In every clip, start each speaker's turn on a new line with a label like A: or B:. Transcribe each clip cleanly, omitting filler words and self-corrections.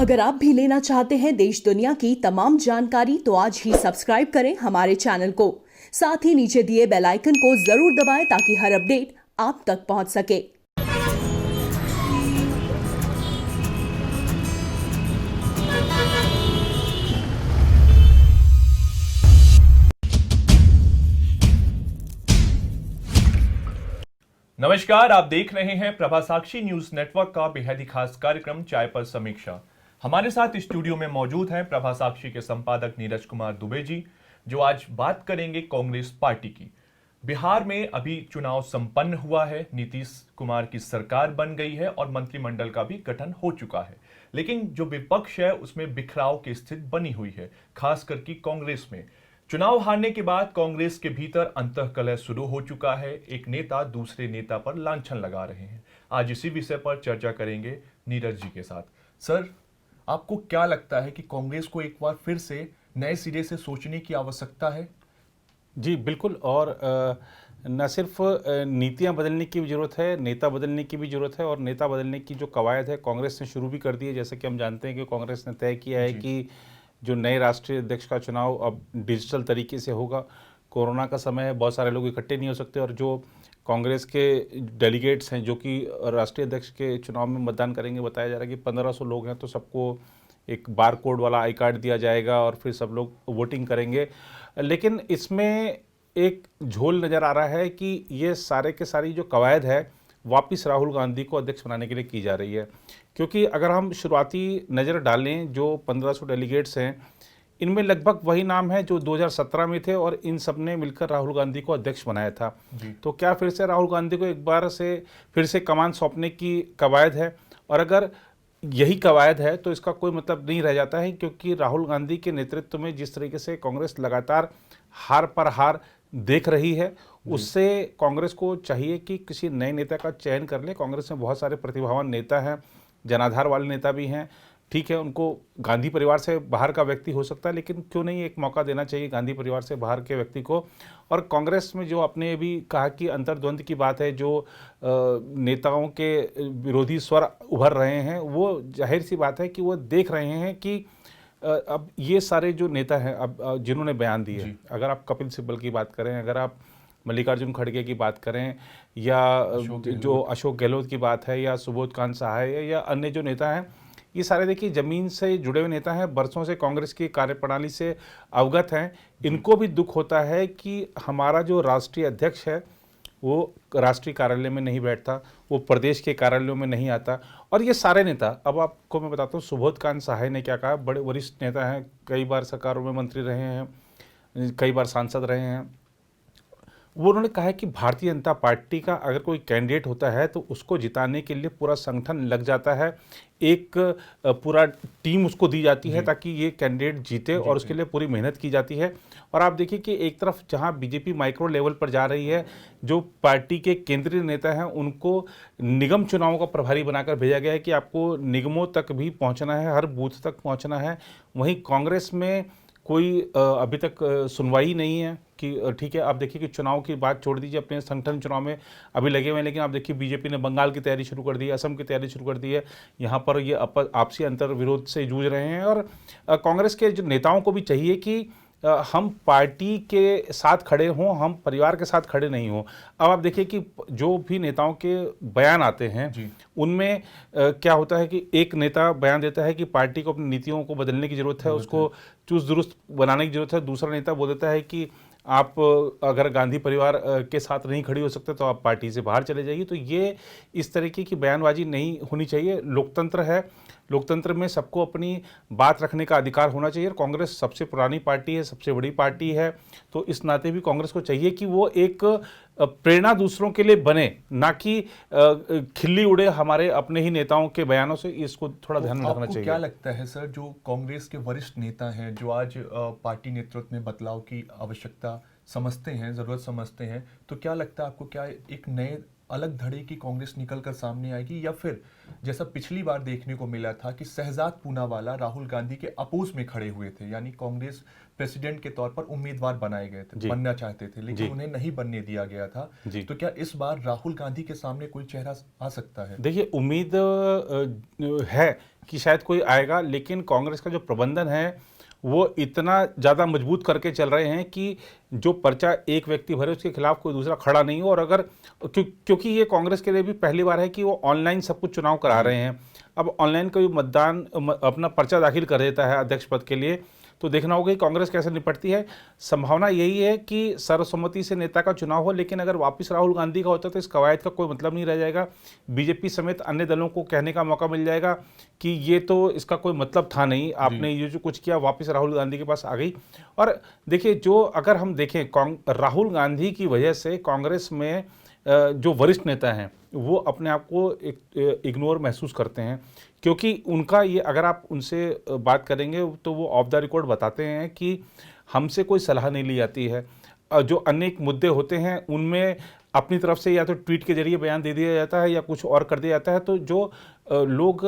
A: अगर आप भी लेना चाहते हैं देश दुनिया की तमाम जानकारी तो आज ही सब्सक्राइब करें हमारे चैनल को। साथ ही नीचे दिए बेल आइकन को जरूर दबाएं ताकि हर अपडेट आप तक पहुंच सके।
B: नमस्कार, आप देख रहे हैं प्रभा साक्षी न्यूज नेटवर्क का बेहद ही खास कार्यक्रम चाय पर समीक्षा। हमारे साथ स्टूडियो में मौजूद हैं प्रभा साक्षी के संपादक नीरज कुमार दुबे जी, जो आज बात करेंगे कांग्रेस पार्टी की। बिहार में अभी चुनाव संपन्न हुआ है, नीतीश कुमार की सरकार बन गई है और मंत्रिमंडल का भी गठन हो चुका है, लेकिन जो विपक्ष है उसमें बिखराव की स्थिति बनी हुई है, खास करके कांग्रेस में। चुनाव हारने के बाद कांग्रेस के भीतर अंतःकलह शुरू हो चुका है। एक नेता दूसरे नेता पर लांछन लगा रहे हैं। आज इसी विषय पर चर्चा करेंगे नीरज जी के साथ। सर, आपको क्या लगता है कि कांग्रेस को एक बार फिर से नए सिरे से सोचने की आवश्यकता है?
C: जी बिल्कुल। और न सिर्फ नीतियां बदलने की भी ज़रूरत है, नेता बदलने की भी ज़रूरत है। और नेता बदलने की जो कवायद है कांग्रेस ने शुरू भी कर दी है। जैसे कि हम जानते हैं कि कांग्रेस ने तय किया है कि जो नए राष्ट्रीय अध्यक्ष का चुनाव अब डिजिटल तरीके से होगा। कोरोना का समय है, बहुत सारे लोग इकट्ठे नहीं हो सकते, और जो कांग्रेस के डेलीगेट्स हैं जो कि राष्ट्रीय अध्यक्ष के चुनाव में मतदान करेंगे, बताया जा रहा है कि 1500 लोग हैं, तो सबको एक बार कोड वाला आई कार्ड दिया जाएगा और फिर सब लोग वोटिंग करेंगे। लेकिन इसमें एक झोल नज़र आ रहा है कि ये सारे के सारी जो कवायद है वापस राहुल गांधी को अध्यक्ष बनाने के लिए की जा रही है। क्योंकि अगर हम शुरुआती नज़र डालें, जो 1500 डेलीगेट्स हैं, इनमें लगभग वही नाम है जो 2017 में थे और इन सब ने मिलकर राहुल गांधी को अध्यक्ष बनाया था। तो क्या फिर से राहुल गांधी को एक बार से फिर से कमान सौंपने की कवायद है? और अगर यही कवायद है तो इसका कोई मतलब नहीं रह जाता है, क्योंकि राहुल गांधी के नेतृत्व में जिस तरीके से कांग्रेस लगातार हार पर हार देख रही है, उससे कांग्रेस को चाहिए कि किसी नए नेता का चयन कर ले। कांग्रेस में बहुत सारे प्रतिभावान नेता हैं, जनाधार वाले नेता भी हैं। ठीक है, उनको गांधी परिवार से बाहर का व्यक्ति हो सकता है, लेकिन क्यों नहीं एक मौका देना चाहिए गांधी परिवार से बाहर के व्यक्ति को। और कांग्रेस में जो आपने भी कहा कि अंतर्द्वंद की बात है, जो नेताओं के विरोधी स्वर उभर रहे हैं, वो जाहिर सी बात है कि वो देख रहे हैं कि अब ये सारे जो नेता हैं अब जिन्होंने बयान दिए, अगर आप कपिल सिब्बल की बात करें, अगर आप मल्लिकार्जुन खड़गे की बात करें, या जो अशोक गहलोत की बात है, या सुबोध कांत सहाय, या अन्य जो नेता हैं, ये सारे देखिए ज़मीन से जुड़े हुए नेता हैं, बरसों से कांग्रेस की कार्यप्रणाली से अवगत हैं। इनको भी दुख होता है कि हमारा जो राष्ट्रीय अध्यक्ष है वो राष्ट्रीय कार्यालय में नहीं बैठता, वो प्रदेश के कार्यालयों में नहीं आता। और ये सारे नेता, अब आपको मैं बताता हूँ सुबोध कांत सहाय ने क्या कहा। बड़े वरिष्ठ नेता हैं, कई बार सरकारों में मंत्री रहे हैं, कई बार सांसद रहे हैं। वो उन्होंने कहा है कि भारतीय जनता पार्टी का अगर कोई कैंडिडेट होता है तो उसको जिताने के लिए पूरा संगठन लग जाता है, एक पूरा टीम उसको दी जाती है ताकि ये कैंडिडेट जीते, और उसके लिए पूरी मेहनत की जाती है। और आप देखिए कि एक तरफ जहां बीजेपी माइक्रो लेवल पर जा रही है, जो पार्टी के केंद्रीय नेता हैं उनको निगम चुनावों का प्रभारी बनाकर भेजा गया है कि आपको निगमों तक भी पहुंचना है, हर बूथ तक पहुंचना है। वहीं कांग्रेस में कोई अभी तक सुनवाई नहीं है कि ठीक है, आप देखिए कि चुनाव की बात छोड़ दीजिए, अपने संगठन चुनाव में अभी लगे हुए हैं, लेकिन आप देखिए बीजेपी ने बंगाल की तैयारी शुरू कर दी है, असम की तैयारी शुरू कर दी है। यहाँ पर ये आपसी अंतर विरोध से जूझ रहे हैं। और कांग्रेस के जो नेताओं को भी चाहिए कि हम पार्टी के साथ खड़े हों, हम परिवार के साथ खड़े नहीं हों। अब आप देखिए कि जो भी नेताओं के बयान आते हैं उनमें क्या होता है कि एक नेता बयान देता है कि पार्टी को अपनी नीतियों को बदलने की ज़रूरत है, उसको चुस्त दुरुस्त बनाने की ज़रूरत है। दूसरा नेता बोल देता है कि आप अगर गांधी परिवार के साथ नहीं खड़ी हो सकते तो आप पार्टी से बाहर चले जाइए। तो ये इस तरीके की बयानबाजी नहीं होनी चाहिए। लोकतंत्र है, लोकतंत्र में सबको अपनी बात रखने का अधिकार होना चाहिए। कांग्रेस सबसे पुरानी पार्टी है, सबसे बड़ी पार्टी है, तो इस नाते भी कांग्रेस को चाहिए कि वो एक प्रेरणा दूसरों के लिए बने, ना कि खिल्ली उड़े हमारे अपने ही नेताओं के बयानों से। इसको थोड़ा ध्यान में रखना चाहिए।
B: क्या लगता है सर, जो कांग्रेस के वरिष्ठ नेता हैं, जो आज पार्टी नेतृत्व में बदलाव की आवश्यकता समझते हैं, जरूरत समझते हैं, तो क्या लगता है आपको, क्या एक नए अलग धड़े की कांग्रेस निकल कर सामने आएगी, या फिर जैसा पिछली बार देखने को मिला था कि शहजाद पूनावाला राहुल गांधी के अपोज में खड़े हुए थे, यानी कांग्रेस प्रेसिडेंट के तौर पर उम्मीदवार बनाए गए थे, बनना चाहते थे, लेकिन उन्हें नहीं बनने दिया गया था। तो क्या इस बार राहुल गांधी के सामने कोई चेहरा आ सकता है?
C: देखिए, उम्मीद है, कि शायद कोई आएगा, लेकिन कांग्रेस का जो प्रबंधन है वो इतना ज़्यादा मजबूत करके चल रहे हैं कि जो पर्चा एक व्यक्ति भरे उसके खिलाफ कोई दूसरा खड़ा नहीं हो। और अगर क्योंकि ये कांग्रेस के लिए भी पहली बार है कि वो ऑनलाइन सब कुछ चुनाव करा रहे हैं। अब ऑनलाइन कोई मतदान अपना पर्चा दाखिल कर देता है अध्यक्ष पद के लिए, तो देखना होगा कि कांग्रेस कैसे निपटती है। संभावना यही है कि सर्वसम्मति से नेता का चुनाव हो, लेकिन अगर वापस राहुल गांधी का होता तो इस कवायद का कोई मतलब नहीं रह जाएगा। बीजेपी समेत अन्य दलों को कहने का मौका मिल जाएगा कि ये तो इसका कोई मतलब था नहीं, आपने ये जो कुछ किया वापस राहुल गांधी के पास आ गई। और देखिए, जो अगर हम देखें राहुल गांधी की वजह से कांग्रेस में जो वरिष्ठ नेता हैं वो अपने आप को इग्नोर महसूस करते हैं, क्योंकि उनका ये, अगर आप उनसे बात करेंगे तो वो ऑफ द रिकॉर्ड बताते हैं कि हमसे कोई सलाह नहीं ली जाती है। जो अनेक मुद्दे होते हैं उनमें अपनी तरफ से या तो ट्वीट के जरिए बयान दे दिया जाता है या कुछ और कर दिया जाता है। तो जो लोग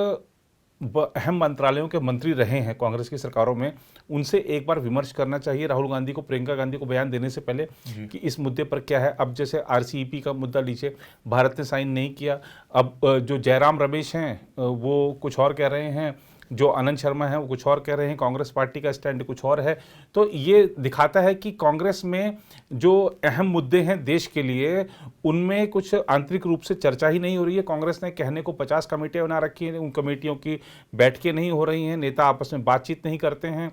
C: अहम मंत्रालयों के मंत्री रहे हैं कांग्रेस की सरकारों में, उनसे एक बार विमर्श करना चाहिए राहुल गांधी को, प्रियंका गांधी को बयान देने से पहले कि इस मुद्दे पर क्या है। अब जैसे आरसीईपी का मुद्दा लीजिए, भारत ने साइन नहीं किया, अब जो जयराम रमेश हैं वो कुछ और कह रहे हैं, जो आनंद शर्मा हैं वो कुछ और कह रहे हैं, कांग्रेस पार्टी का स्टैंड कुछ और है। तो ये दिखाता है कि कांग्रेस में जो अहम मुद्दे हैं देश के लिए, उनमें कुछ आंतरिक रूप से चर्चा ही नहीं हो रही है। कांग्रेस ने कहने को 50 कमेटियां बना रखी हैं, उन कमेटियों की बैठकें नहीं हो रही हैं, नेता आपस में बातचीत नहीं करते हैं,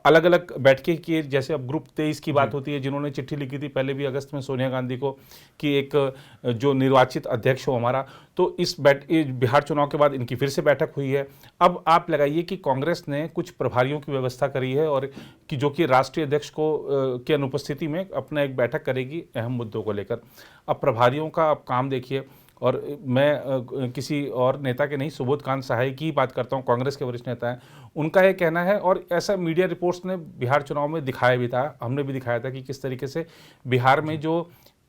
C: अलग अलग बैठकें की। जैसे अब ग्रुप 23 की बात होती है, जिन्होंने चिट्ठी लिखी थी पहले भी अगस्त में सोनिया गांधी को कि एक जो निर्वाचित अध्यक्ष हो हमारा, तो इस बिहार चुनाव के बाद इनकी फिर से बैठक हुई है। अब आप लगाइए कि कांग्रेस ने कुछ प्रभारियों की व्यवस्था करी है और कि जो कि राष्ट्रीय अध्यक्ष को की अनुपस्थिति में अपना एक बैठक करेगी अहम मुद्दों को लेकर। अब प्रभारियों का आप काम देखिए, और मैं किसी और नेता के नहीं, सुबोध कांत सहाय की बात करता हूं, कांग्रेस के वरिष्ठ नेता हैं, उनका ये कहना है, और ऐसा मीडिया रिपोर्ट्स ने बिहार चुनाव में दिखाया भी था, हमने भी दिखाया था कि किस तरीके से बिहार में जो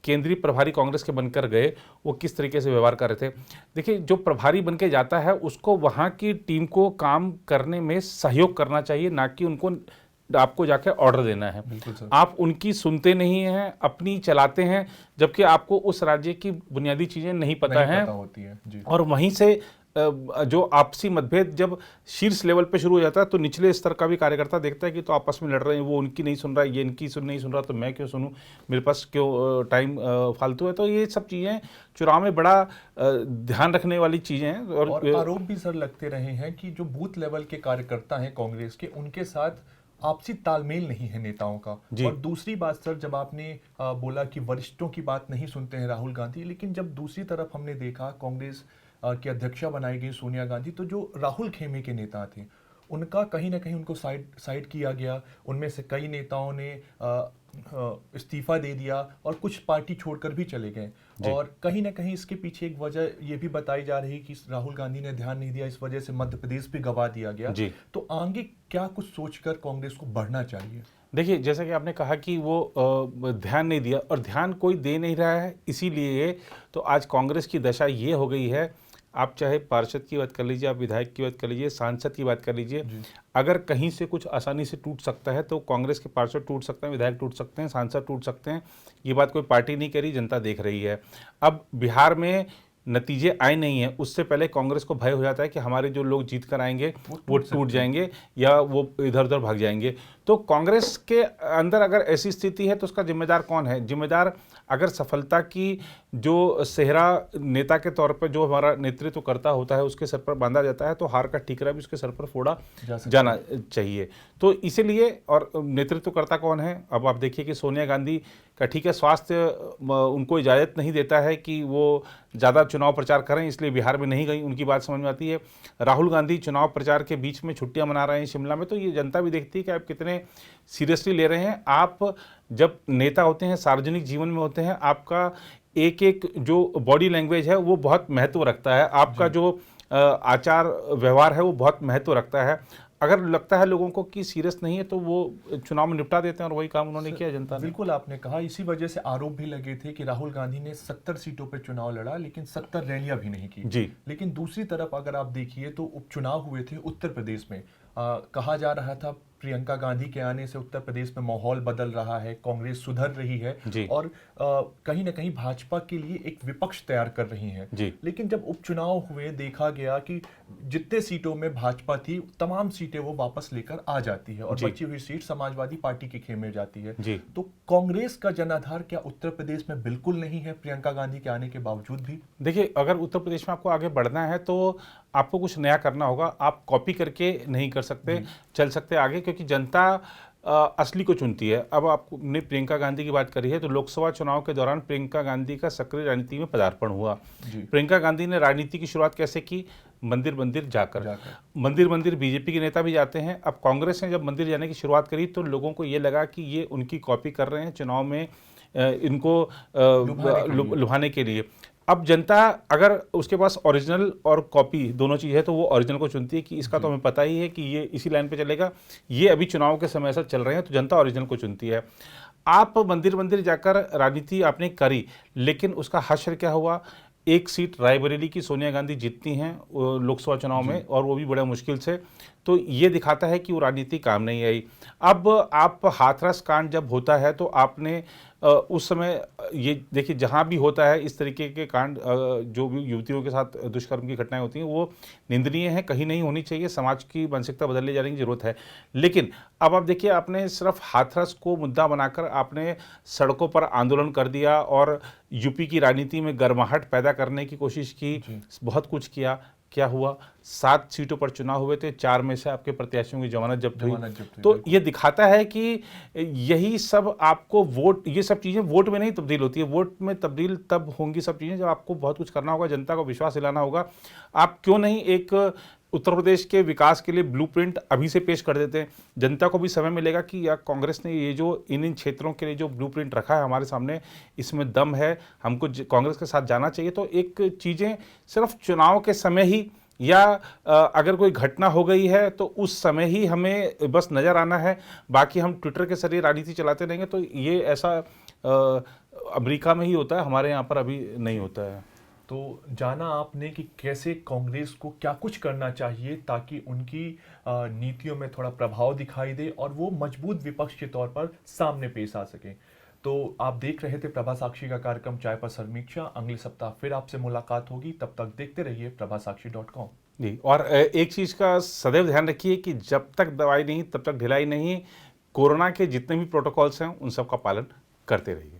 C: केंद्रीय प्रभारी कांग्रेस के बनकर गए वो किस तरीके से व्यवहार कर रहे थे। देखिए, जो प्रभारी बनके जाता है उसको वहाँ की टीम को काम करने में सहयोग करना चाहिए, ना कि उनको आपको जाके ऑर्डर देना है। आप उनकी सुनते नहीं हैं, अपनी चलाते हैं, जबकि आपको उस राज्य की बुनियादी चीजें नहीं पता
B: होती है जी।
C: और वहीं से जो आपसी मतभेद जब शीर्ष लेवल पे शुरू हो जाता है तो निचले स्तर का भी कार्यकर्ता देखता है कि तो आपस में लड़ रहे हैं, वो उनकी नहीं सुन रहा है, ये इनकी नहीं सुन रहा, तो मैं क्यों सुनूं, मेरे पास क्यों टाइम फालतू है। तो ये सब चीज़ें चुनाव में बड़ा ध्यान रखने वाली चीज़ें हैं।
B: और आरोप भी सर लगते रहे हैं कि जो बूथ लेवल के कार्यकर्ता हैं कांग्रेस के, उनके साथ आपसी तालमेल नहीं है नेताओं का। और दूसरी बात सर, जब आपने बोला कि वरिष्ठों की बात नहीं सुनते हैं राहुल गांधी, लेकिन जब दूसरी तरफ हमने देखा कांग्रेस की अध्यक्षा बनाई गई सोनिया गांधी, तो जो राहुल खेमे के नेता थे उनका कहीं ना कहीं उनको साइड किया गया। उनमें से कई नेताओं ने इस्तीफा दे दिया और कुछ पार्टी छोड़कर भी चले गए। और कहीं ना कहीं इसके पीछे एक वजह ये भी बताई जा रही है कि राहुल गांधी ने ध्यान नहीं दिया, इस वजह से मध्य प्रदेश भी गवा दिया गया। तो आगे क्या कुछ सोचकर कांग्रेस को बढ़ना चाहिए?
C: देखिए, जैसा कि आपने कहा कि वो ध्यान नहीं दिया, और ध्यान कोई दे नहीं रहा है, इसीलिए तो आज कांग्रेस की दशा ये हो गई है। आप चाहे पार्षद की बात कर लीजिए, आप विधायक की बात कर लीजिए, सांसद की बात कर लीजिए, अगर कहीं से कुछ आसानी से टूट सकता है तो कांग्रेस के पार्षद टूट सकते हैं, विधायक टूट सकते हैं, सांसद टूट सकते हैं। ये बात कोई पार्टी नहीं करी, जनता देख रही है। अब बिहार में नतीजे आए नहीं हैं, उससे पहले कांग्रेस को भय हो जाता है कि हमारे जो लोग जीत कर आएंगे वो टूट जाएंगे या वो इधर उधर भाग जाएंगे। तो कांग्रेस के अंदर अगर ऐसी स्थिति है तो उसका जिम्मेदार कौन है? जिम्मेदार अगर सफलता की जो सेहरा नेता के तौर पर जो हमारा नेतृत्व करता होता है उसके सर पर बांधा जाता है, तो हार का ठीकरा भी उसके सर पर फोड़ा जाना चाहिए। तो इसीलिए, और नेतृत्वकर्ता कौन है? अब आप देखिए कि सोनिया गांधी का, ठीक है, स्वास्थ्य उनको इजाज़त नहीं देता है कि वो ज़्यादा चुनाव प्रचार करें, इसलिए बिहार में नहीं गई, उनकी बात समझ में आती है। राहुल गांधी चुनाव प्रचार के बीच में छुट्टियां मना रहे हैं शिमला में, तो ये जनता भी देखती है कि आप कितने सीरियसली ले रहे हैं। आप जब नेता होते हैं, सार्वजनिक जीवन में होते हैं, आपका एक एक जो बॉडी लैंग्वेज है वो बहुत महत्व रखता है, आपका जो आचार व्यवहार है वो बहुत महत्व रखता है। अगर लगता है लोगों को कि सीरियस नहीं है तो वो चुनाव में निपटा देते हैं, और वही काम उन्होंने किया जनता ने।
B: बिल्कुल आपने कहा, इसी वजह से आरोप भी लगे थे कि राहुल गांधी ने 70 सीटों पर चुनाव लड़ा लेकिन 70 रैलियां भी नहीं की
C: जी।
B: लेकिन दूसरी तरफ अगर आप देखिए तो उपचुनाव हुए थे उत्तर प्रदेश में, कहा जा रहा था प्रियंका गांधी के आने से उत्तर प्रदेश में माहौल बदल रहा है, कांग्रेस सुधर रही है
C: जी।
B: और कहीं ना कहीं भाजपा के लिए एक विपक्ष तैयार कर रही है।
C: जी।
B: लेकिन जब उपचुनाव हुए देखा गया कि जितने सीटों में भाजपा थी तमाम सीटें वो वापस लेकर आ जाती है और
C: जी।
B: बची हुई सीट समाजवादी पार्टी के खेमे जाती है।
C: जी।
B: तो कांग्रेस का जनाधार क्या उत्तर प्रदेश में बिल्कुल नहीं है प्रियंका गांधी के आने के बावजूद भी?
C: देखिए, अगर उत्तर प्रदेश में आपको आगे बढ़ना है तो आपको कुछ नया करना होगा। आप कॉपी करके नहीं कर सकते, चल सकते आगे, क्योंकि जनता असली को चुनती है। अब आपने प्रियंका गांधी की बात करी है तो लोकसभा चुनाव के दौरान प्रियंका गांधी का सक्रिय राजनीति में पदार्पण हुआ। प्रियंका गांधी ने राजनीति की शुरुआत कैसे की? मंदिर मंदिर जाकर। मंदिर मंदिर बीजेपी के नेता भी जाते हैं। अब कांग्रेस ने जब मंदिर जाने की शुरुआत करी तो लोगों को ये लगा कि ये उनकी कॉपी कर रहे हैं चुनाव में, इनको लुभाने के लिए। अब जनता अगर उसके पास ओरिजिनल और कॉपी दोनों चीज़ है तो वो ओरिजिनल को चुनती है कि इसका तो हमें पता ही है कि ये इसी लाइन पे चलेगा, ये अभी चुनाव के समय से चल रहे हैं, तो जनता ओरिजिनल को चुनती है। आप मंदिर मंदिर जाकर राजनीति आपने करी, लेकिन उसका हश्र क्या हुआ? एक सीट रायबरेली की सोनिया गांधी जीतती हैं लोकसभा चुनाव में, और वो भी बड़ा मुश्किल से। तो ये दिखाता है कि वो राजनीति काम नहीं आई। अब आप हाथरस कांड जब होता है तो आपने उस समय ये देखिए, जहाँ भी होता है इस तरीके के कांड, जो भी युवतियों के साथ दुष्कर्म की घटनाएं होती हैं वो निंदनीय है, कहीं नहीं होनी चाहिए। समाज की मानसिकता बदलने जाने की जरूरत है। लेकिन अब आप देखिए, आपने सिर्फ हाथरस को मुद्दा बनाकर आपने सड़कों पर आंदोलन कर दिया और यूपी की राजनीति में गर्माहट पैदा करने की कोशिश की, बहुत कुछ किया। क्या हुआ? 7 सीटों पर चुनाव हुए थे, 4 में से आपके प्रत्याशियों की जमानत जब्त हुई। तो ये दिखाता है कि यही सब आपको वोट, ये सब चीज़ें वोट में नहीं तब्दील होती है। वोट में तब्दील तब होंगी सब चीज़ें जब आपको बहुत कुछ करना होगा, जनता को विश्वास दिलाना होगा। आप क्यों नहीं एक उत्तर प्रदेश के विकास के लिए ब्लूप्रिंट अभी से पेश कर देते हैं? जनता को भी समय मिलेगा कि यार कांग्रेस ने ये जो इन क्षेत्रों के लिए जो ब्लूप्रिंट रखा है हमारे सामने, इसमें दम है, हमको कांग्रेस के साथ जाना चाहिए। तो एक चीज़ें सिर्फ चुनाव के समय ही या अगर कोई घटना हो गई है तो उस समय ही हमें बस नज़र आना है, बाकी हम ट्विटर के जरिए राजनीति चलाते रहेंगे। तो ये ऐसा अमेरिका में ही होता है, हमारे यहाँ पर अभी नहीं होता है।
B: तो जाना आपने कि कैसे कांग्रेस को क्या कुछ करना चाहिए ताकि उनकी नीतियों में थोड़ा प्रभाव दिखाई दे और वो मजबूत विपक्ष के तौर पर सामने पेश आ सके। तो आप देख रहे थे प्रभा साक्षी का कार्यक्रम चाय पर समीक्षा। अगले सप्ताह फिर आपसे मुलाकात होगी, तब तक देखते रहिए प्रभासाक्षी.com।
C: जी, और एक चीज़ का सदैव ध्यान रखिए कि जब तक दवाई नहीं तब तक ढिलाई नहीं। कोरोना के जितने भी प्रोटोकॉल्स हैं उन सब का पालन करते रहिए।